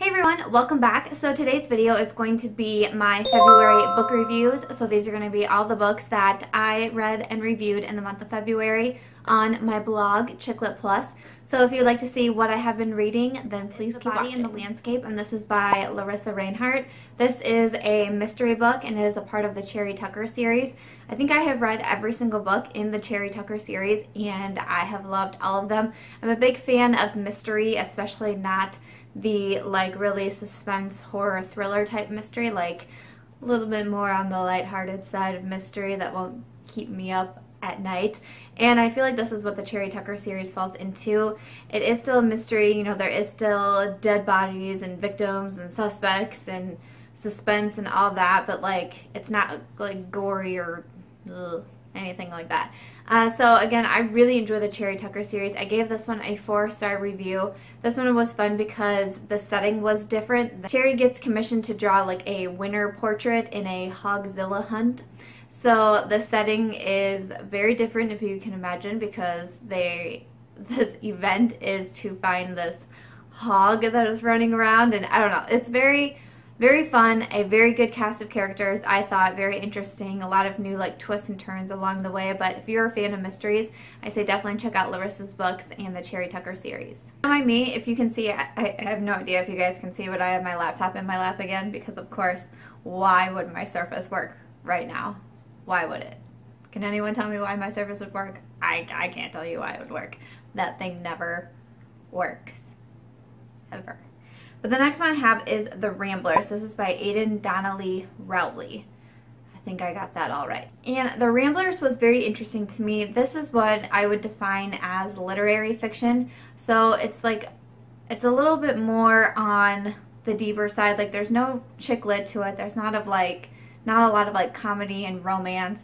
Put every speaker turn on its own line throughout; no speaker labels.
Hey everyone, welcome back. So today's video is going to be my February book reviews. So these are going to be all the books that I read and reviewed in the month of February on my blog, Chicklet Plus. So if you'd like to see what I have been reading, then please keep watching. The Landscape, and this is by Larissa Reinhart. This is a mystery book and it is a part of the Cherry Tucker series. I think I have read every single book in the Cherry Tucker series and I have loved all of them. I'm a big fan of mystery, especially not the like really suspense horror thriller type mystery, like a little bit more on the lighthearted side of mystery that won't keep me up at night. And I feel like this is what the Cherry Tucker series falls into. It is still a mystery, you know, there is still dead bodies and victims and suspects and suspense and all that, but like it's not like gory or anything like that. So again, I really enjoy the Cherry Tucker series. I gave this one a 4-star review. This one was fun because the setting was different. Cherry gets commissioned to draw like a winter portrait in a hogzilla hunt. So the setting is very different, if you can imagine, because this event is to find this hog that is running around, and I don't know, it's very fun, a very good cast of characters. I thought very interesting, a lot of new like twists and turns along the way. But if you're a fan of mysteries, I say definitely check out Larissa's books and the Cherry Tucker series. Don't mind me, if you can see, I have no idea if you guys can see, but I have my laptop in my lap again because of course, why would my Surface work right now? Why would it? Can anyone tell me why my Surface would work? I can't tell you why it would work. That thing never works. Ever. But the next one I have is The Ramblers. This is by Aidan, Donnelley, Rowley. I think I got that all right. And The Ramblers was very interesting to me. This is what I would define as literary fiction. So it's like, it's a little bit more on the deeper side. Like there's no chick lit to it. There's not a lot of like comedy and romance,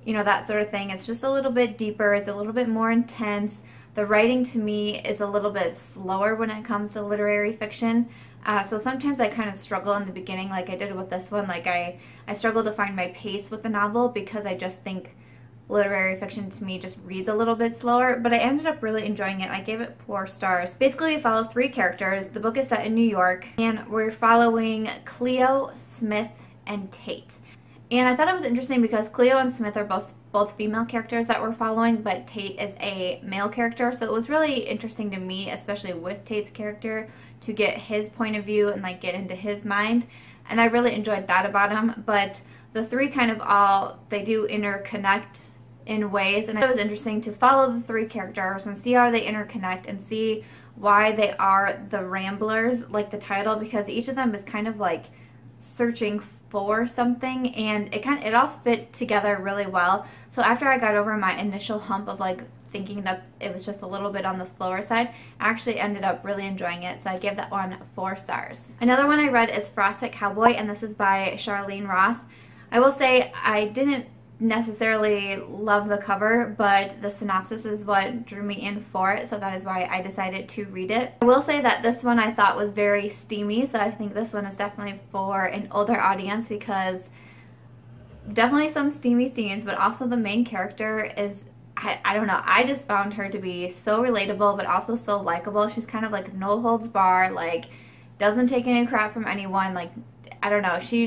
you know, that sort of thing. It's just a little bit deeper. It's a little bit more intense. The writing to me is a little bit slower when it comes to literary fiction. So sometimes I kind of struggle in the beginning like I did with this one. Like I struggle to find my pace with the novel because I just think literary fiction to me just reads a little bit slower, but I ended up really enjoying it. I gave it 4 stars. Basically we follow 3 characters. The book is set in New York and we're following Cleo, Smith, and Tate. And I thought it was interesting because Cleo and Smith are both female characters that we're following, but Tate is a male character. So it was really interesting to me, especially with Tate's character, to get his point of view and like get into his mind. And I really enjoyed that about him. But the 3 kind of they do interconnect in ways. And it was interesting to follow the 3 characters and see how they interconnect and see why they are the Ramblers, like the title, because each of them is kind of like searching for something, and it all fit together really well. So after I got over my initial hump of like thinking that it was just a little bit on the slower side, I actually ended up really enjoying it, so I gave that one 4 stars. Another one I read is Frosted Cowboy, and this is by Charlene Ross. I will say I didn't necessarily love the cover, but the synopsis is what drew me in for it, so that is why I decided to read it. I will say that this one I thought was very steamy, so I think this one is definitely for an older audience because definitely some steamy scenes, but also the main character is, I don't know, I just found her to be so relatable but also so likable. She's kind of like no holds bar, like doesn't take any crap from anyone, like I don't know, she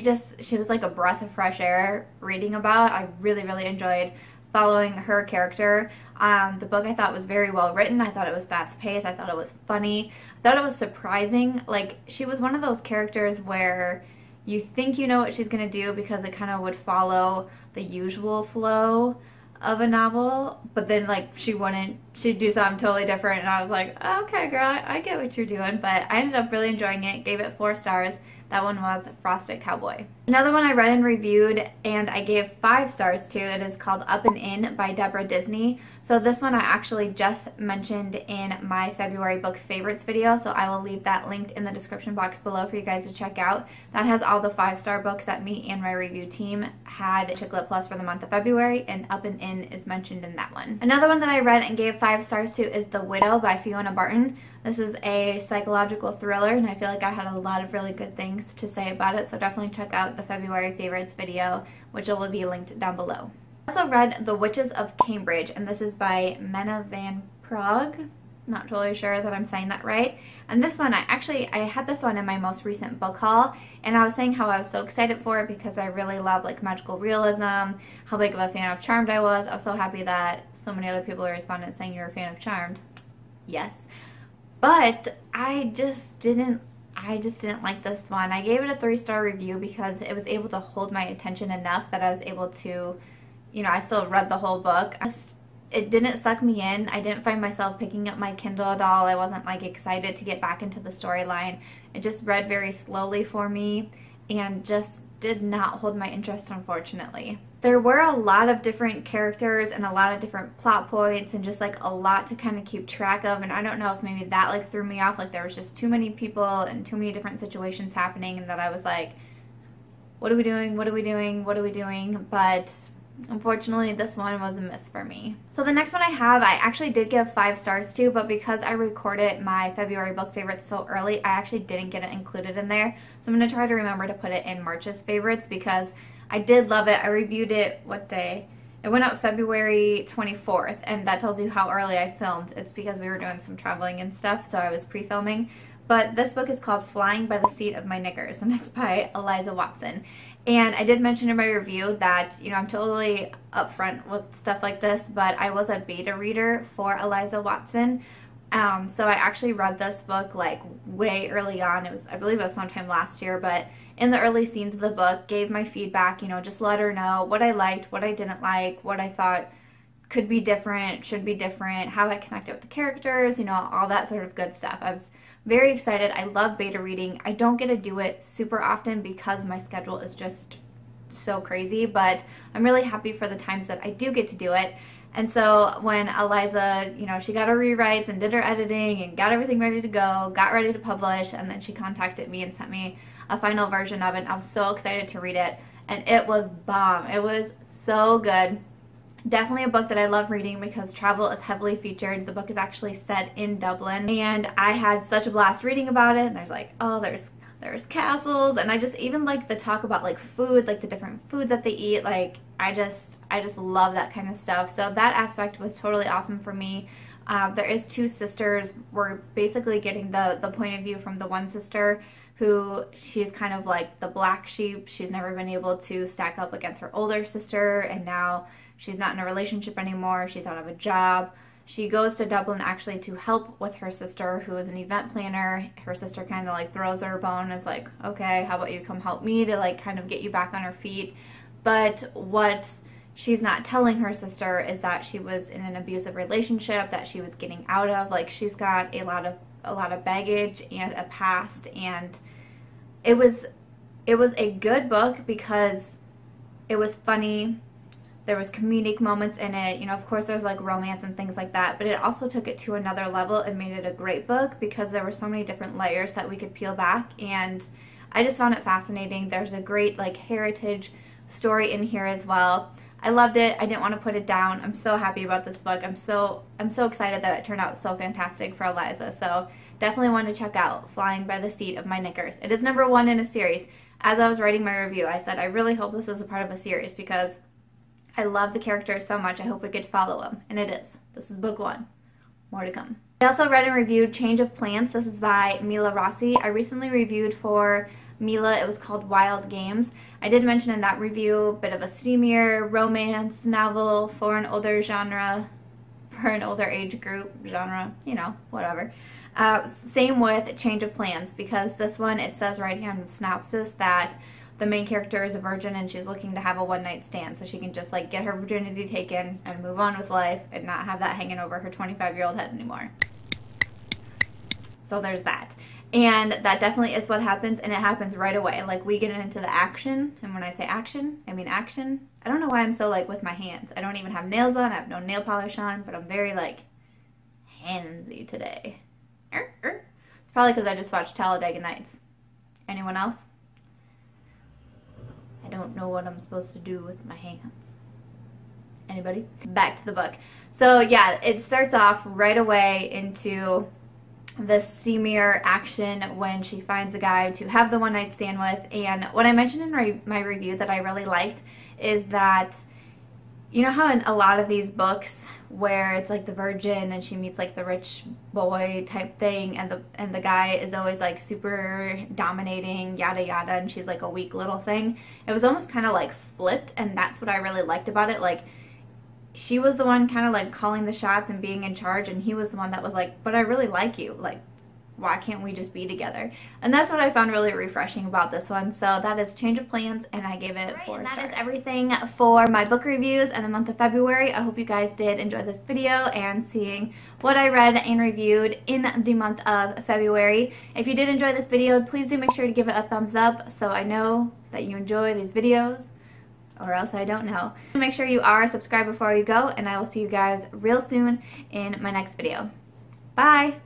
was like a breath of fresh air reading about. I really enjoyed following her character. The book I thought was very well written. I thought it was fast paced. I thought it was funny. I thought it was surprising. Like she was one of those characters where you think you know what she's gonna do because it kind of would follow the usual flow of a novel, but then like she'd do something totally different, and I was like, oh, okay girl, I get what you're doing. But I ended up really enjoying it, gave it 4 stars. That one was Frosted Cowboy. Another one I read and reviewed and I gave 5 stars to, it is called Up and In by Deborah Disney. So this one I actually just mentioned in my February book favorites video, so I will leave that linked in the description box below for you guys to check out. That has all the 5-star books that me and my review team had Chicklet Plus for the month of February, and Up and In is mentioned in that one. Another one that I read and gave 5 stars to is The Widow by Fiona Barton. This is a psychological thriller and I feel like I had a lot of really good things to say about it, so definitely check out the February favorites video, which will be linked down below. I also read The Witches of Cambridge, and this is by Menna van Praag. Not totally sure that I'm saying that right. And this one, I had this one in my most recent book haul, and I was saying how I was so excited for it because I really love like magical realism, how big of a fan of Charmed I was. I was so happy that so many other people responded saying you're a fan of Charmed. Yes. But I just didn't like this one. I gave it a 3-star review because it was able to hold my attention enough that I was able to, you know, I still read the whole book. It didn't suck me in. I didn't find myself picking up my Kindle at all. I wasn't like excited to get back into the storyline. It just read very slowly for me and just did not hold my interest, unfortunately. There were a lot of different characters and a lot of different plot points and just like a lot to kind of keep track of, and I don't know if maybe that like threw me off, like there was just too many people and too many different situations happening, and that I was like, what are we doing, what are we doing, what are we doing? But unfortunately this one was a miss for me. So the next one I have, I actually did give 5 stars to, but because I recorded my February book favorites so early, I actually didn't get it included in there. So I'm going to try to remember to put it in March's favorites because I did love it. I reviewed it, what day? It went out February 24th, and that tells you how early I filmed. It's because we were doing some traveling and stuff, so I was pre-filming. But this book is called Flying by the Seat of My Knickers, and it's by Eliza Watson. And I did mention in my review that, you know, I'm totally upfront with stuff like this, but I was a beta reader for Eliza Watson. So I actually read this book like way early on. I believe it was sometime last year, but in the early scenes of the book, gave my feedback, you know, just let her know what I liked, what I didn't like, what I thought could be different, should be different, how I connected with the characters, you know, all that sort of good stuff. I was very excited. I love beta reading. I don't get to do it super often because my schedule is just so crazy, but I'm really happy for the times that I do get to do it. And so when Eliza, you know, she got her rewrites and did her editing and got everything ready to go, got ready to publish, and then she contacted me and sent me a final version of it. I was so excited to read it, and it was bomb. It was so good. Definitely a book that I love reading because travel is heavily featured. The book is actually set in Dublin, and I had such a blast reading about it. And there's like, oh, there's castles, and I just even like the talk about like food, like the different foods that they eat. Like I just love that kind of stuff. So that aspect was totally awesome for me. There is 2 sisters. We're basically getting the point of view from the one sister who she's kind of like the black sheep. She's never been able to stack up against her older sister, and now she's not in a relationship anymore. She's out of a job. She goes to Dublin actually to help with her sister, who is an event planner. Her sister kind of like throws her a bone, is like, okay, how about you come help me to like kind of get you back on her feet. But what she's not telling her sister is that she was in an abusive relationship that she was getting out of. Like she's got a lot of baggage and a past, and it was a good book because it was funny. There was comedic moments in it. You know, of course there's like romance and things like that, but it also took it to another level and made it a great book because there were so many different layers that we could peel back, and I just found it fascinating. There's a great like heritage story in here as well. I loved it. I didn't want to put it down. I'm so happy about this book. I'm so excited that it turned out so fantastic for Eliza. So definitely want to check out Flying by the Seat of My Knickers. It is #1 in a series. As I was writing my review, I said I really hope this is a part of a series because I love the characters so much. I hope we get to follow them, and it is. This is book 1. More to come. I also read and reviewed Change of Plans. This is by Mila Rossi. I recently reviewed for Mila. It was called Wild Games. I did mention in that review a bit of a steamier romance novel for an older genre, for an older age group genre, you know, whatever. Same with Change of Plans, because this one, it says right here in the synopsis that the main character is a virgin and she's looking to have a one-night stand so she can just like get her virginity taken and move on with life and not have that hanging over her 25-year-old head anymore. So there's that. And that definitely is what happens, and it happens right away. Like, we get into the action, and when I say action, I mean action. I don't know why I'm so, like, with my hands. I don't even have nails on, I have no nail polish on, but I'm very, like, handsy today. It's probably because I just watched Talladega Nights. Anyone else? I don't know what I'm supposed to do with my hands. Anybody? Back to the book. So, yeah, it starts off right away into the steamier action when she finds a guy to have the one-night stand with. And what I mentioned in my review that I really liked is that you know how in a lot of these books where it's like the virgin and she meets like the rich boy type thing, and the guy is always like super dominating, yada yada, and she's like a weak little thing. It was almost kind of like flipped, and that's what I really liked about it. Like, she was the one kind of like calling the shots and being in charge, and he was the one that was like, but I really like you, like, why can't we just be together? And that's what I found really refreshing about this one. So that is Change of Plans, and I gave it 4 stars. That is everything for my book reviews in the month of February. I hope you guys did enjoy this video and seeing what I read and reviewed in the month of February. If you did enjoy this video, please do make sure to give it a thumbs up so I know that you enjoy these videos, or else I don't know. Make sure you are subscribed before you go, and I will see you guys real soon in my next video. Bye!